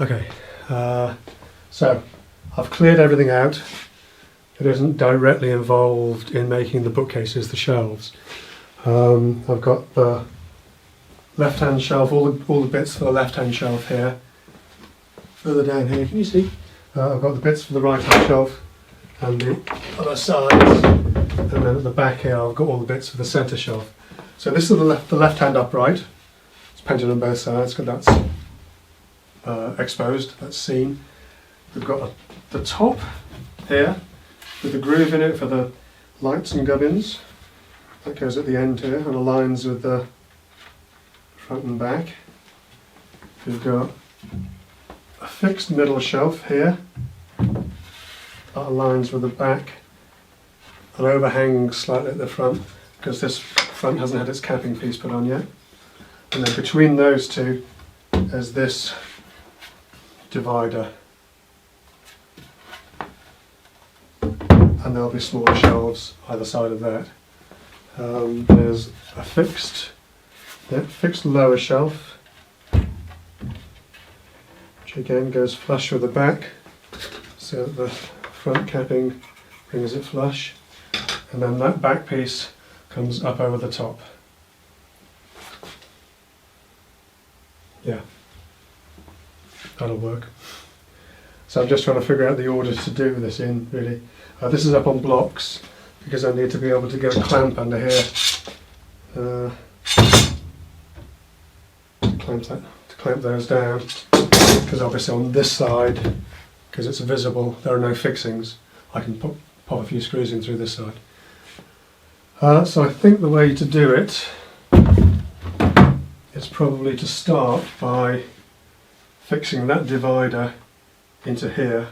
Okay, so I've cleared everything out. It isn't directly involved in making the bookcases, the shelves. I've got the left-hand shelf, all the bits for the left-hand shelf here. Further down here, can you see? I've got the bits for the right-hand shelf and the other sides, and then at the back here I've got all the bits for the centre shelf. So this is the left-hand upright. It's painted on both sides because that's exposed, that's seen. We've got the top here with the groove in it for the lights and gubbins. That goes at the end here and aligns with the front and back. We've got a fixed middle shelf here that aligns with the back and overhangs slightly at the front because this front hasn't had its capping piece put on yet. And then between those two there's this divider, and there'll be smaller shelves either side of that. There's a fixed lower shelf, which again goes flush with the back, so that the front capping brings it flush, and then that back piece comes up over the top. Yeah, that'll work. So I'm just trying to figure out the order to do this in, really. This is up on blocks because I need to be able to get a clamp under here to clamp those down, because obviously on this side, because it's visible, there are no fixings. I can pop a few screws in through this side. So I think the way to do it is probably to start by fixing that divider into here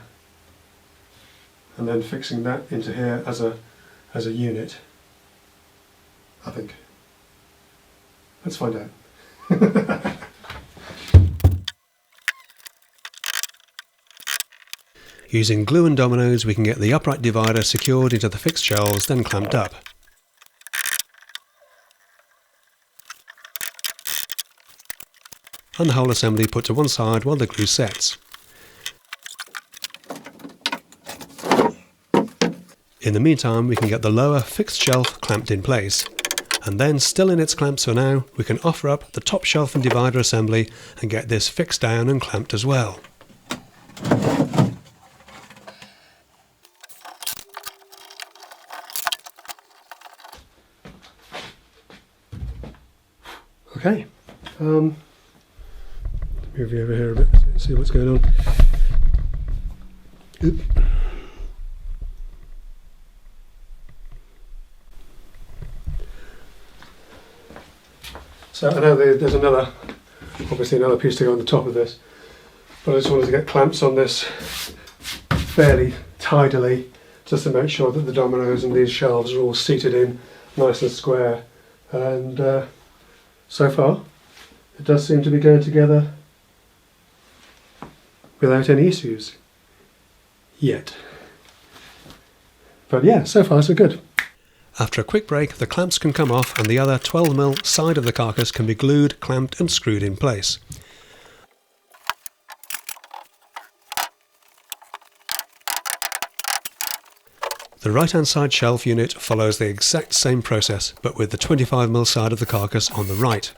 and then fixing that into here as a unit, I think. Let's find out. Using glue and dominoes we can get the upright divider secured into the fixed shelves, then clamped up. And the whole assembly put to one side while the glue sets. In the meantime we can get the lower fixed shelf clamped in place, and then still in its clamps for now we can offer up the top shelf and divider assembly and get this fixed down and clamped as well. Okay, move you over here a bit, see what's going on. Oop. So I know there's obviously another piece to go on the top of this, but I just wanted to get clamps on this fairly tidily, just to make sure that the dominoes and these shelves are all seated in nice and square, and so far it does seem to be going together without any issues yet. But yeah, so far so good. After a quick break the clamps can come off and the other 12mm side of the carcass can be glued, clamped and screwed in place. The right hand side shelf unit follows the exact same process, but with the 25mm side of the carcass on the right.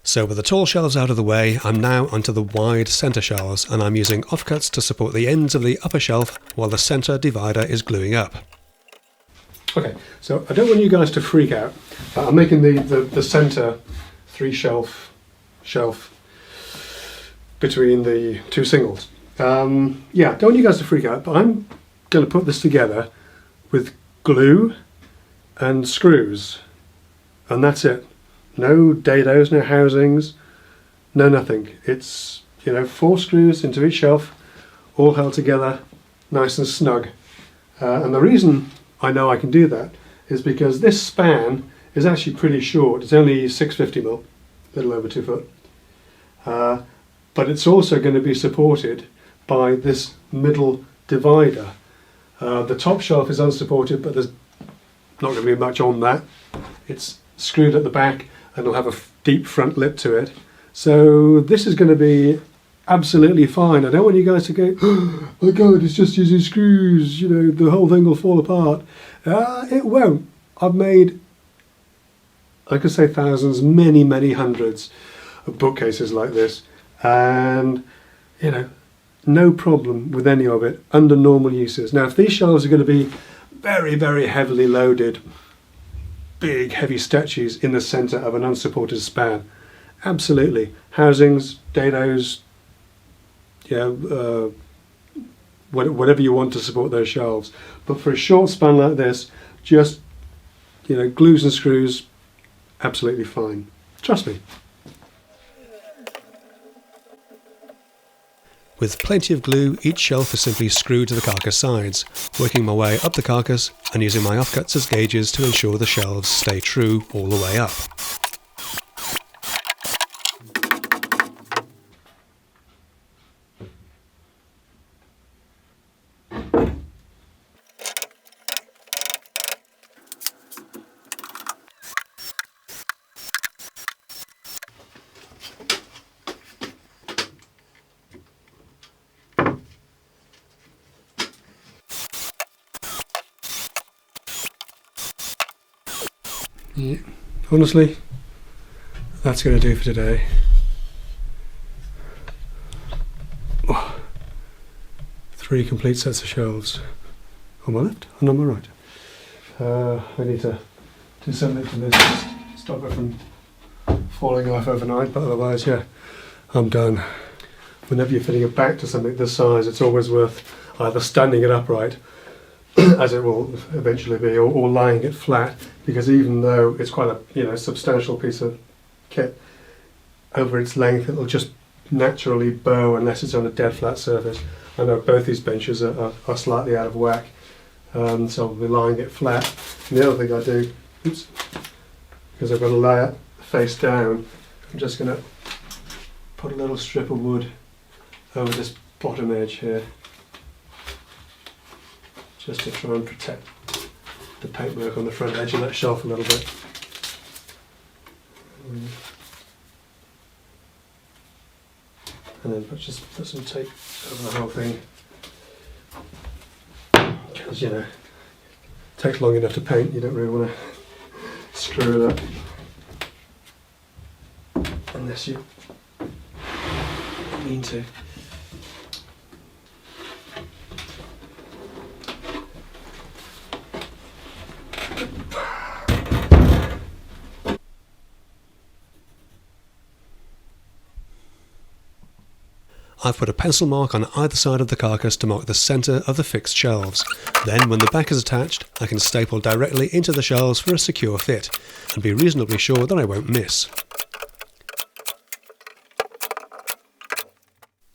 So with the tall shelves out of the way, I'm now onto the wide centre shelves, and I'm using offcuts to support the ends of the upper shelf while the centre divider is gluing up. Okay, so I don't want you guys to freak out. I'm making the centre shelf between the two singles. Yeah, don't want you guys to freak out, but I'm going to put this together with glue and screws, and that's it. No dados, no housings, no nothing. It's, 4 screws into each shelf, all held together, nice and snug. And the reason I know I can do that is because this span is actually pretty short. It's only 650mm, a little over 2 foot. But it's also going to be supported by this middle divider. The top shelf is unsupported, but there's not going to be much on that. it's screwed at the back and it'll have a deep front lip to it. So this is going to be absolutely fine. I don't want you guys to go, oh my god, it's just using screws, you know, the whole thing will fall apart. It won't. I've made, I could say thousands, many hundreds of bookcases like this, and you know, no problem with any of it under normal uses. Now if these shelves are going to be very heavily loaded, big heavy statues in the centre of an unsupported span, absolutely, housings, dados, whatever you want to support those shelves. But for a short span like this, just, you know, glues and screws, absolutely fine. Trust me. With plenty of glue, each shelf is simply screwed to the carcass sides, working my way up the carcass and using my offcuts as gauges to ensure the shelves stay true all the way up. Yeah, honestly, that's going to do for today. Oh, 3 complete sets of shelves on my left and on my right. I need to do something to this to stop it from falling off overnight, but otherwise, yeah, I'm done. Whenever you're fitting it back to something this size, it's always worth either standing it upright, as it will eventually be, or lying it flat, because even though it's quite a, you know, substantial piece of kit, over its length it'll just naturally bow unless it's on a dead flat surface. I know both these benches are slightly out of whack, so I'll be lying it flat. And the other thing I do, oops, because I've got to lay it face down, I'm just going to put a little strip of wood over this bottom edge here, just to try and protect the paintwork on the front edge of that shelf a little bit. And then just put some tape over the whole thing, because, you know, it takes long enough to paint, you don't really want to screw it up unless you mean to. I've put a pencil mark on either side of the carcass to mark the centre of the fixed shelves. Then when the back is attached, I can staple directly into the shelves for a secure fit and be reasonably sure that I won't miss.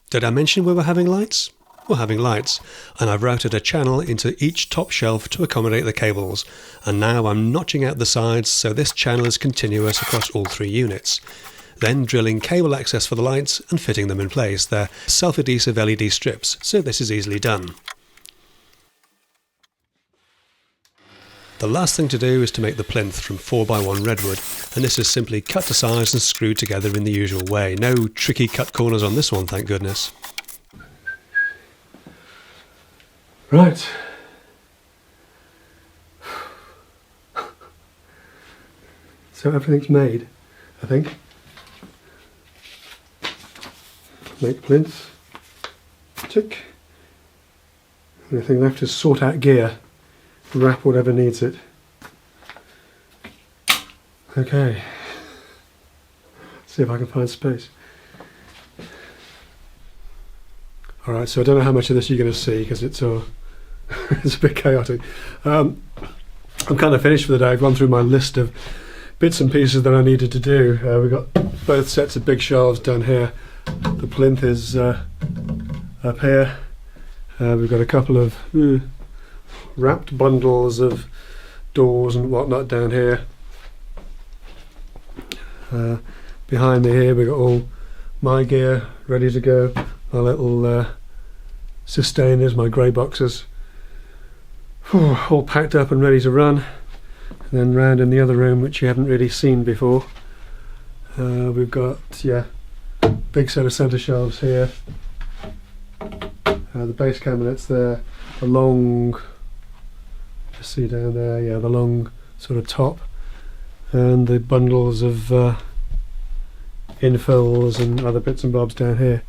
Did I mention we were having lights? We're having lights, and I've routed a channel into each top shelf to accommodate the cables, and now I'm notching out the sides so this channel is continuous across all 3 units. Then drilling cable access for the lights and fitting them in place. They're self-adhesive LED strips, so this is easily done. The last thing to do is to make the plinth from 4x1 redwood, and this is simply cut to size and screwed together in the usual way. No tricky cut corners on this one, thank goodness. Right. So everything's made, I think. Make plinth, tick. Only thing left is sort out gear, wrap whatever needs it. Okay, see if I can find space. Alright, so I don't know how much of this you're going to see because it's it's a bit chaotic. I'm kind of finished for the day. I've gone through my list of bits and pieces that I needed to do. We've got both sets of big shelves done here. The plinth is up here. We've got a couple of wrapped bundles of doors and whatnot down here. Behind me here we've got all my gear ready to go. My little sustainers, my grey boxes, all packed up and ready to run. And then round in the other room, which you haven't really seen before, we've got, big set of centre shelves here. The base cabinets there, the long, you see down there, the long sort of top, and the bundles of infills and other bits and bobs down here.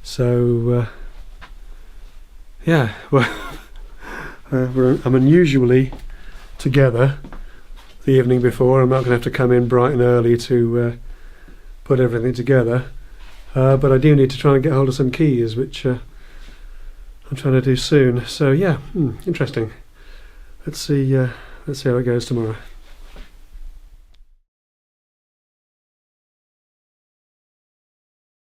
So well, I'm unusually together the evening before. I'm not going to have to come in bright and early to put everything together, but I do need to try and get hold of some keys, which I'm trying to do soon. So interesting. Let's see how it goes tomorrow.